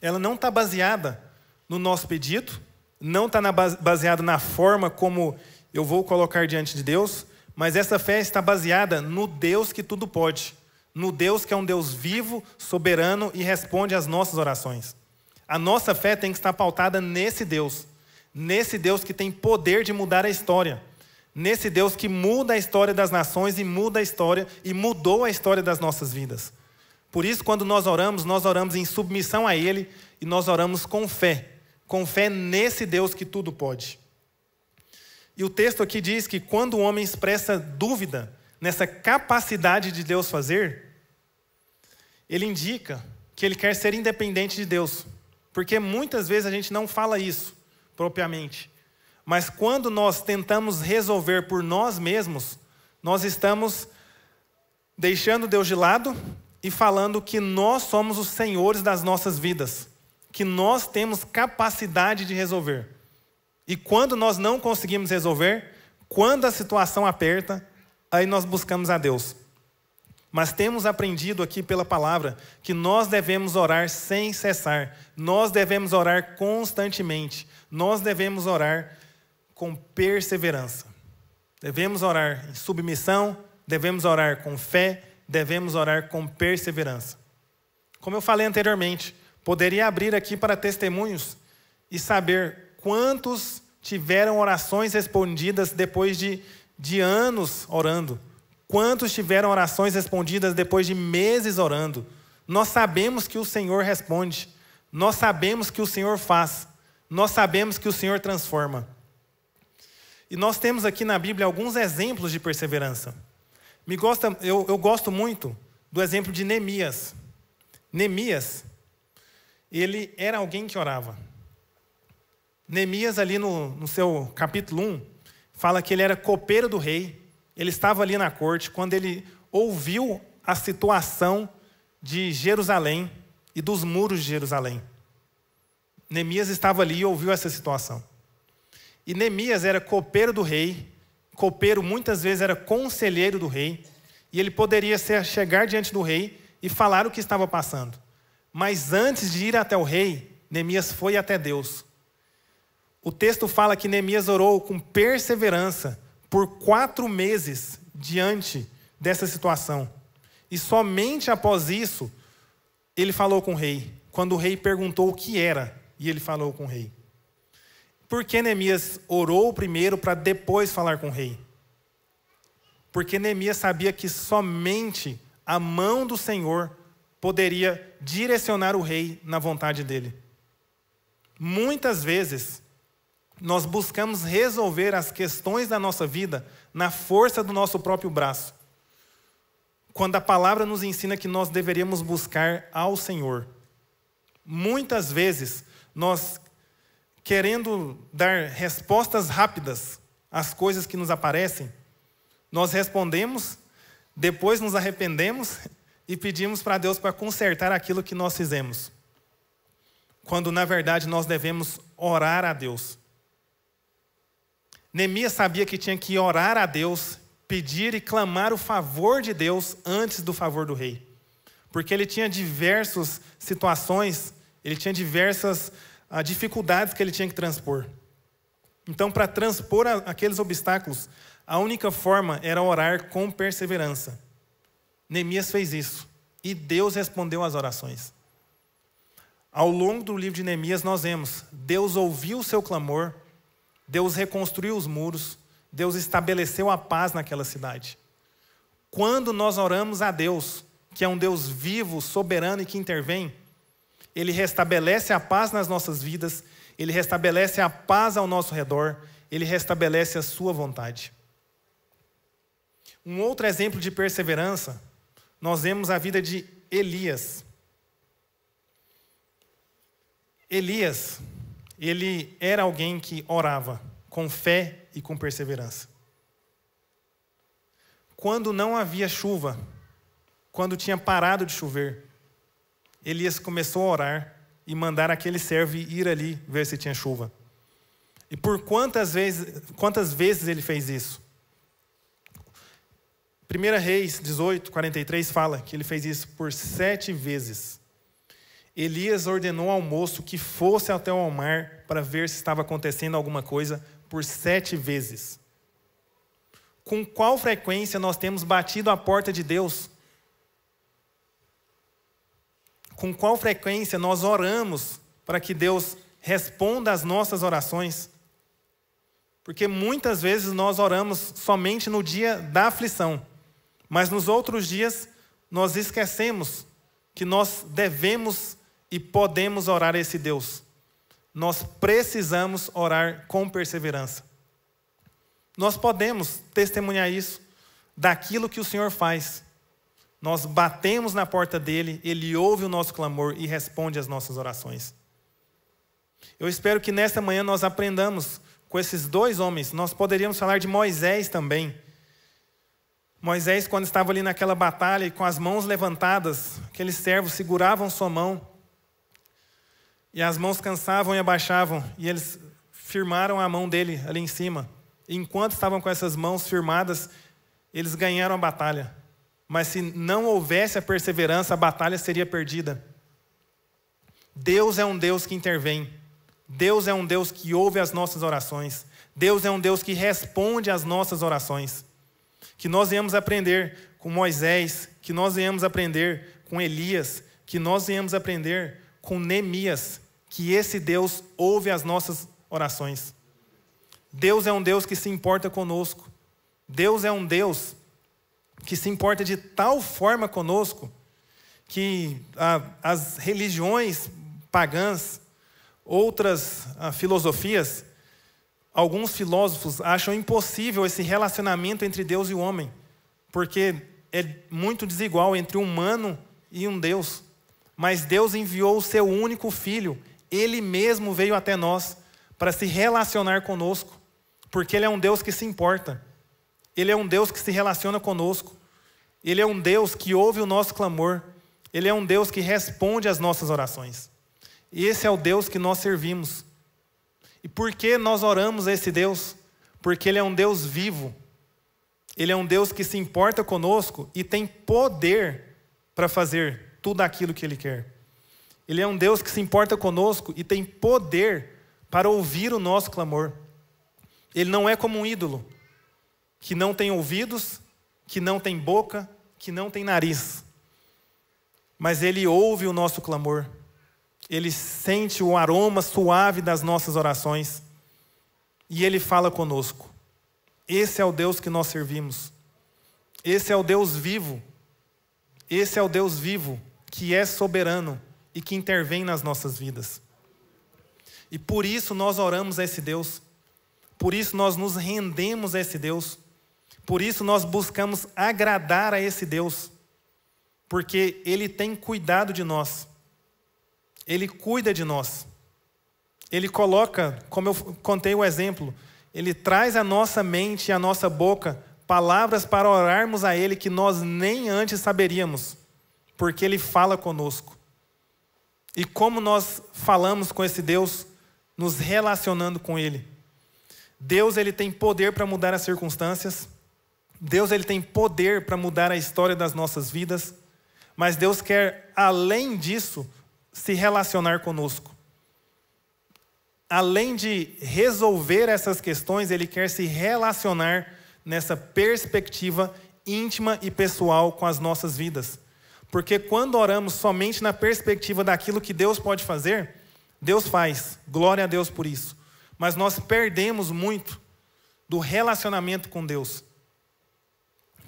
Speaker 1: ela não está baseada no nosso pedido, não está baseada na forma como eu vou colocar diante de Deus, mas essa fé está baseada no Deus que tudo pode, no Deus que é um Deus vivo, soberano e responde às nossas orações. A nossa fé tem que estar pautada nesse Deus que tem poder de mudar a história, nesse Deus que muda a história das nações e muda a história e mudou a história das nossas vidas. Por isso, quando nós oramos em submissão a Ele e nós oramos com fé nesse Deus que tudo pode. E o texto aqui diz que quando o homem expressa dúvida nessa capacidade de Deus fazer, ele indica que ele quer ser independente de Deus. Porque muitas vezes a gente não fala isso propriamente. Mas quando nós tentamos resolver por nós mesmos, nós estamos deixando Deus de lado e falando que nós somos os senhores das nossas vidas, que nós temos capacidade de resolver. E quando nós não conseguimos resolver, quando a situação aperta, aí nós buscamos a Deus. Mas temos aprendido aqui pela palavra que nós devemos orar sem cessar, nós devemos orar constantemente, nós devemos orar com perseverança. Devemos orar em submissão, devemos orar com fé, devemos orar com perseverança. Como eu falei anteriormente, poderia abrir aqui para testemunhos e saber quantos tiveram orações respondidas depois de anos orando. Quantos tiveram orações respondidas depois de meses orando. Nós sabemos que o Senhor responde. Nós sabemos que o Senhor faz. Nós sabemos que o Senhor transforma. E nós temos aqui na Bíblia alguns exemplos de perseverança. Eu gosto muito do exemplo de Neemias. Neemias, ele era alguém que orava. Neemias ali no seu capítulo 1, fala que ele era copeiro do rei. Ele estava ali na corte quando ele ouviu a situação de Jerusalém e dos muros de Jerusalém. Neemias estava ali e ouviu essa situação. E Neemias era copeiro do rei. Copeiro muitas vezes era conselheiro do rei. E ele poderia chegar diante do rei e falar o que estava passando. Mas antes de ir até o rei, Neemias foi até Deus. O texto fala que Neemias orou com perseverança por 4 meses diante dessa situação. E somente após isso, ele falou com o rei. Quando o rei perguntou o que era, e ele falou com o rei. Por que Neemias orou primeiro para depois falar com o rei? Porque Neemias sabia que somente a mão do Senhor poderia direcionar o rei na vontade dele. Muitas vezes, nós buscamos resolver as questões da nossa vida na força do nosso próprio braço, quando a palavra nos ensina que nós deveríamos buscar ao Senhor. Muitas vezes, nós, querendo dar respostas rápidas às coisas que nos aparecem, nós respondemos, depois nos arrependemos e pedimos para Deus para consertar aquilo que nós fizemos. Quando, na verdade, nós devemos orar a Deus. Neemias sabia que tinha que orar a Deus, pedir e clamar o favor de Deus antes do favor do rei. Porque ele tinha diversas situações, ele tinha diversas dificuldades que ele tinha que transpor. Então, para transpor aqueles obstáculos, a única forma era orar com perseverança. Neemias fez isso, e Deus respondeu às orações. Ao longo do livro de Neemias, nós vemos, Deus ouviu o seu clamor, Deus reconstruiu os muros, Deus estabeleceu a paz naquela cidade. Quando nós oramos a Deus, que é um Deus vivo, soberano e que intervém, Ele restabelece a paz nas nossas vidas, Ele restabelece a paz ao nosso redor, Ele restabelece a sua vontade. Um outro exemplo de perseverança, nós vemos a vida de Elias. Elias, ele era alguém que orava com fé e com perseverança. Quando não havia chuva, quando tinha parado de chover, Elias começou a orar e mandar aquele servo ir ali ver se tinha chuva. E por quantas vezes ele fez isso? 1 Reis 18, 43 fala que ele fez isso por 7 vezes. Elias ordenou ao moço que fosse até o mar para ver se estava acontecendo alguma coisa por 7 vezes. Com qual frequência nós temos batido a porta de Deus? Com qual frequência nós oramos para que Deus responda às nossas orações? Porque muitas vezes nós oramos somente no dia da aflição, mas nos outros dias nós esquecemos que nós devemos e podemos orar a esse Deus. Nós precisamos orar com perseverança. Nós podemos testemunhar isso daquilo que o Senhor faz. Nós batemos na porta dele, ele ouve o nosso clamor e responde às nossas orações. Eu espero que nesta manhã nós aprendamos com esses 2 homens. Nós poderíamos falar de Moisés também. Moisés, quando estava ali naquela batalha e com as mãos levantadas, aqueles servos seguravam sua mão e as mãos cansavam e abaixavam, e eles firmaram a mão dele ali em cima. E enquanto estavam com essas mãos firmadas, eles ganharam a batalha. Mas se não houvesse a perseverança, a batalha seria perdida. Deus é um Deus que intervém. Deus é um Deus que ouve as nossas orações. Deus é um Deus que responde às nossas orações. Que nós venhamos aprender com Moisés, que nós venhamos aprender com Elias, que nós venhamos aprender com Neemias, que esse Deus ouve as nossas orações. Deus é um Deus que se importa conosco. Deus é um Deus que se importa de tal forma conosco que as religiões pagãs, outras filosofias, alguns filósofos acham impossível esse relacionamento entre Deus e o homem, porque é muito desigual entre um humano e um Deus. Mas Deus enviou o seu único filho, ele mesmo veio até nós para se relacionar conosco, porque ele é um Deus que se importa. Ele é um Deus que se relaciona conosco. Ele é um Deus que ouve o nosso clamor. Ele é um Deus que responde às nossas orações. Esse é o Deus que nós servimos. E por que nós oramos a esse Deus? Porque Ele é um Deus vivo. Ele é um Deus que se importa conosco e tem poder para fazer tudo aquilo que Ele quer. Ele é um Deus que se importa conosco e tem poder para ouvir o nosso clamor. Ele não é como um ídolo, que não tem ouvidos, que não tem boca, que não tem nariz. Mas Ele ouve o nosso clamor. Ele sente o aroma suave das nossas orações. E Ele fala conosco. Esse é o Deus que nós servimos. Esse é o Deus vivo. Esse é o Deus vivo, que é soberano e que intervém nas nossas vidas. E por isso nós oramos a esse Deus. Por isso nós nos rendemos a esse Deus. Por isso nós buscamos agradar a esse Deus. Porque Ele tem cuidado de nós. Ele cuida de nós. Ele coloca, como eu contei o exemplo, Ele traz à nossa mente e à nossa boca palavras para orarmos a Ele que nós nem antes saberíamos. Porque Ele fala conosco. E como nós falamos com esse Deus, nos relacionando com Ele. Deus, Ele tem poder para mudar as circunstâncias. Deus, Ele tem poder para mudar a história das nossas vidas. Mas Deus quer, além disso, se relacionar conosco. Além de resolver essas questões, Ele quer se relacionar nessa perspectiva íntima e pessoal com as nossas vidas. Porque quando oramos somente na perspectiva daquilo que Deus pode fazer, Deus faz, glória a Deus por isso. Mas nós perdemos muito do relacionamento com Deus.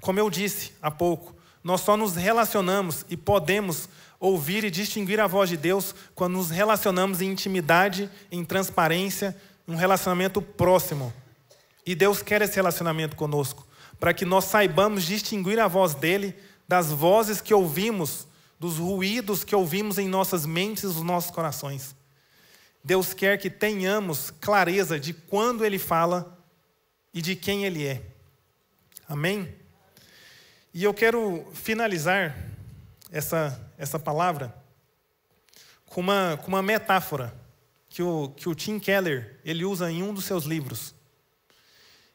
Speaker 1: Como eu disse há pouco, nós só nos relacionamos e podemos ouvir e distinguir a voz de Deus quando nos relacionamos em intimidade, em transparência, um relacionamento próximo. E Deus quer esse relacionamento conosco, para que nós saibamos distinguir a voz dEle das vozes que ouvimos, dos ruídos que ouvimos em nossas mentes e nos nossos corações. Deus quer que tenhamos clareza de quando Ele fala e de quem Ele é. Amém? E eu quero finalizar essa palavra com uma metáfora que o Tim Keller ele usa em um dos seus livros.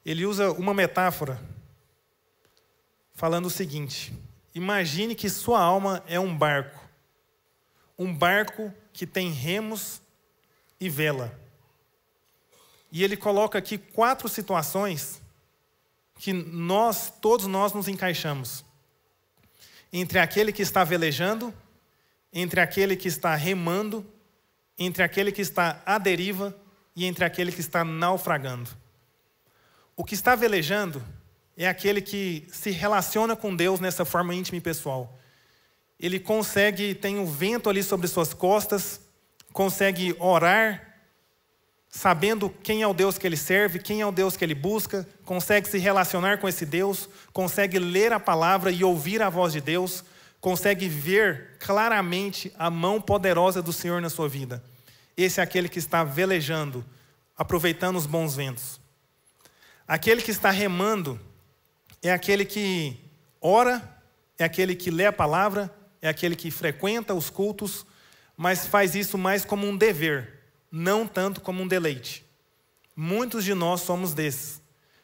Speaker 1: Ele usa uma metáfora falando o seguinte: imagine que sua alma é um barco que tem remos e vela. E ele coloca aqui 4 situações que todos nós nos encaixamos. Entre aquele que está velejando, entre aquele que está remando, entre aquele que está à deriva e entre aquele que está naufragando. O que está velejando é aquele que se relaciona com Deus nessa forma íntima e pessoal. Ele tem o vento ali sobre suas costas, consegue orar, sabendo quem é o Deus que ele serve, quem é o Deus que ele busca, consegue se relacionar com esse Deus, consegue ler a palavra e ouvir a voz de Deus, consegue ver claramente a mão poderosa do Senhor na sua vida. Esse é aquele que está velejando, aproveitando os bons ventos. Aquele que está remando é aquele que ora, é aquele que lê a palavra, é aquele que frequenta os cultos, mas faz isso mais como um dever, não tanto como um deleite. Muitos de nós somos desses,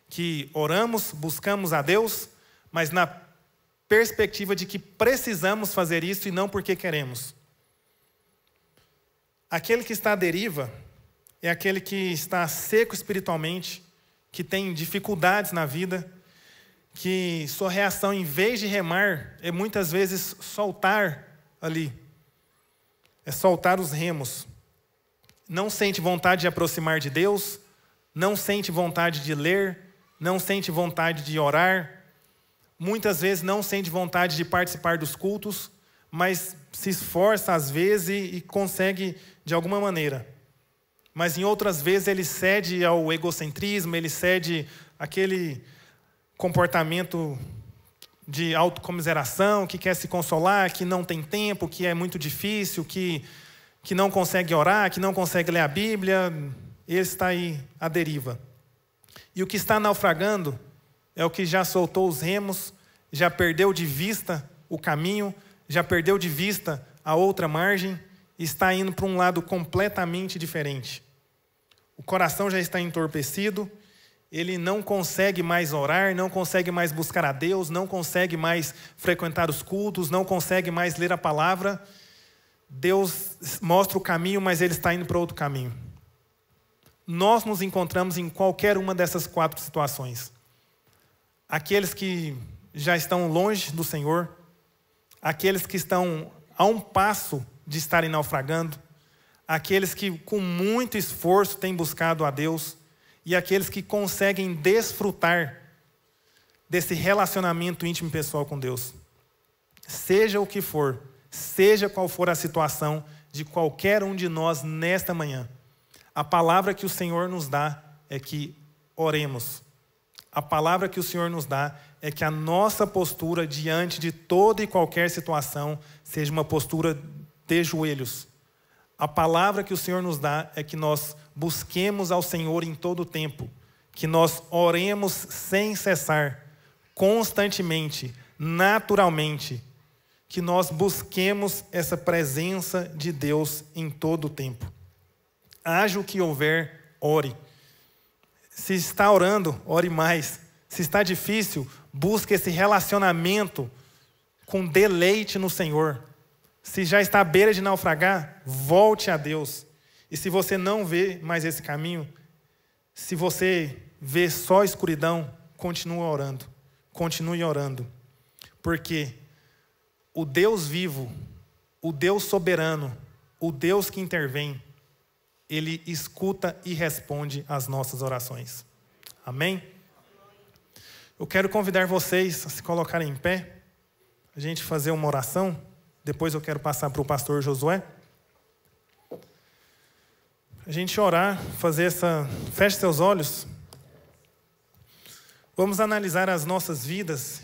Speaker 1: que oramos, buscamos a Deus, mas na perspectiva de que precisamos fazer isso e não porque queremos. Aquele que está à deriva é aquele que está seco espiritualmente, que tem dificuldades na vida, que sua reação, em vez de remar, é muitas vezes soltar ali. É soltar os remos. Não sente vontade de aproximar de Deus, não sente vontade de ler, não sente vontade de orar, muitas vezes não sente vontade de participar dos cultos, mas se esforça às vezes e consegue de alguma maneira. Mas em outras vezes ele cede ao egocentrismo, ele cede àquele comportamento de autocomiseração, que quer se consolar, que não tem tempo, que é muito difícil, que não consegue orar, que não consegue ler a Bíblia. Esse está aí à deriva. E o que está naufragando é o que já soltou os remos, já perdeu de vista o caminho, já perdeu de vista a outra margem, e está indo para um lado completamente diferente. O coração já está entorpecido, ele não consegue mais orar, não consegue mais buscar a Deus, não consegue mais frequentar os cultos, não consegue mais ler a palavra. Deus mostra o caminho, mas ele está indo para outro caminho. nós nos encontramos em qualquer uma dessas 4 situações. Aqueles que já estão longe do Senhor, aqueles que estão a um passo de estarem naufragando, aqueles que com muito esforço têm buscado a Deus e aqueles que conseguem desfrutar desse relacionamento íntimo e pessoal com Deus. Seja o que for, seja qual for a situação de qualquer um de nós nesta manhã, a palavra que o Senhor nos dá é que oremos. A palavra que o Senhor nos dá é que a nossa postura diante de toda e qualquer situação seja uma postura de joelhos. A palavra que o Senhor nos dá é que nós busquemos ao Senhor em todo o tempo, que nós oremos sem cessar, constantemente, naturalmente, que nós busquemos essa presença de Deus em todo o tempo. Haja o que houver, ore. Se está orando, ore mais. Se está difícil, busque esse relacionamento com deleite no Senhor. Se já está à beira de naufragar, volte a Deus. E se você não vê mais esse caminho, se você vê só escuridão, continue orando. Continue orando. Porque o Deus vivo, o Deus soberano, o Deus que intervém, Ele escuta e responde às nossas orações. Amém? Eu quero convidar vocês a se colocarem em pé, a gente fazer uma oração. Depois eu quero passar para o pastor Josué. A gente orar, fazer essa... Feche seus olhos. Vamos analisar as nossas vidas,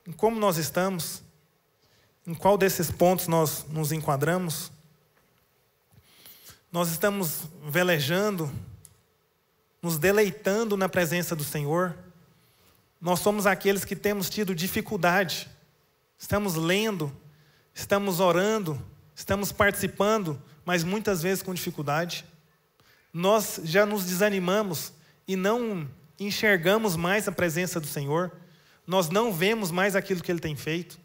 Speaker 1: em como nós estamos, em qual desses pontos nós nos enquadramos. Nós estamos velejando, nos deleitando na presença do Senhor. Nós somos aqueles que temos tido dificuldade. Estamos lendo, estamos orando, estamos participando, mas muitas vezes com dificuldade. Nós já nos desanimamos e não enxergamos mais a presença do Senhor. Nós não vemos mais aquilo que Ele tem feito.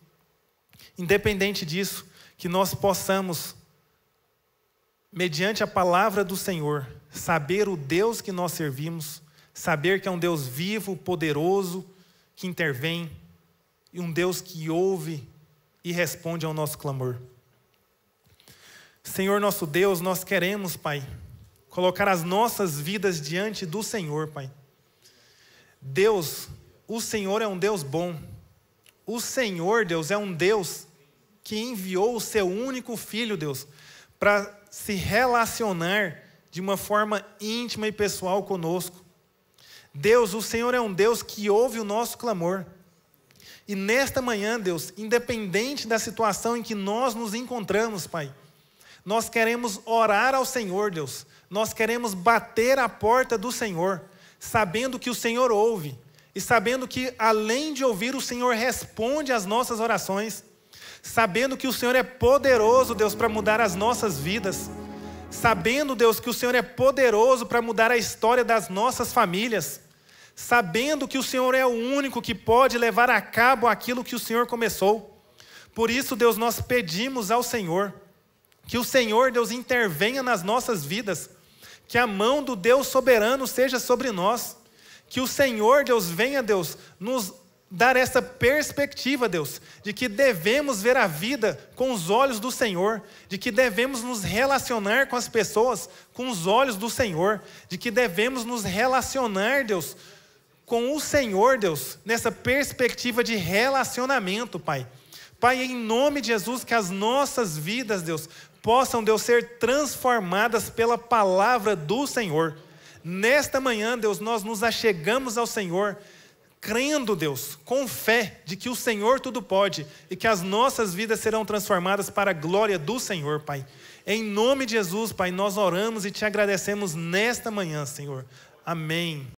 Speaker 1: Independente disso, que nós possamos, mediante a palavra do Senhor, saber o Deus que nós servimos, saber que é um Deus vivo, poderoso, que intervém, e um Deus que ouve e responde ao nosso clamor. Senhor nosso Deus, nós queremos, Pai, colocar as nossas vidas diante do Senhor, Pai. Deus, o Senhor é um Deus bom. O Senhor, Deus, é um Deus que enviou o seu único Filho, Deus, para se relacionar de uma forma íntima e pessoal conosco. Deus, o Senhor é um Deus que ouve o nosso clamor. E nesta manhã, Deus, independente da situação em que nós nos encontramos, Pai, nós queremos orar ao Senhor, Deus. Nós queremos bater a porta do Senhor, sabendo que o Senhor ouve. E sabendo que, além de ouvir, o Senhor responde às nossas orações. Sabendo que o Senhor é poderoso, Deus, para mudar as nossas vidas. Sabendo, Deus, que o Senhor é poderoso para mudar a história das nossas famílias. Sabendo que o Senhor é o único que pode levar a cabo aquilo que o Senhor começou. Por isso, Deus, nós pedimos ao Senhor que o Senhor, Deus, intervenha nas nossas vidas. Que a mão do Deus soberano seja sobre nós. Que o Senhor, Deus, venha, Deus, nos dar essa perspectiva, Deus, de que devemos ver a vida com os olhos do Senhor, de que devemos nos relacionar com as pessoas com os olhos do Senhor, de que devemos nos relacionar, Deus, com o Senhor, Deus, nessa perspectiva de relacionamento, Pai. Pai, em nome de Jesus, que as nossas vidas, Deus, possam, Deus, ser transformadas pela palavra do Senhor. Nesta manhã, Deus, nós nos achegamos ao Senhor, crendo, Deus, com fé de que o Senhor tudo pode e que as nossas vidas serão transformadas para a glória do Senhor, Pai. Em nome de Jesus, Pai, nós oramos e te agradecemos nesta manhã, Senhor. Amém.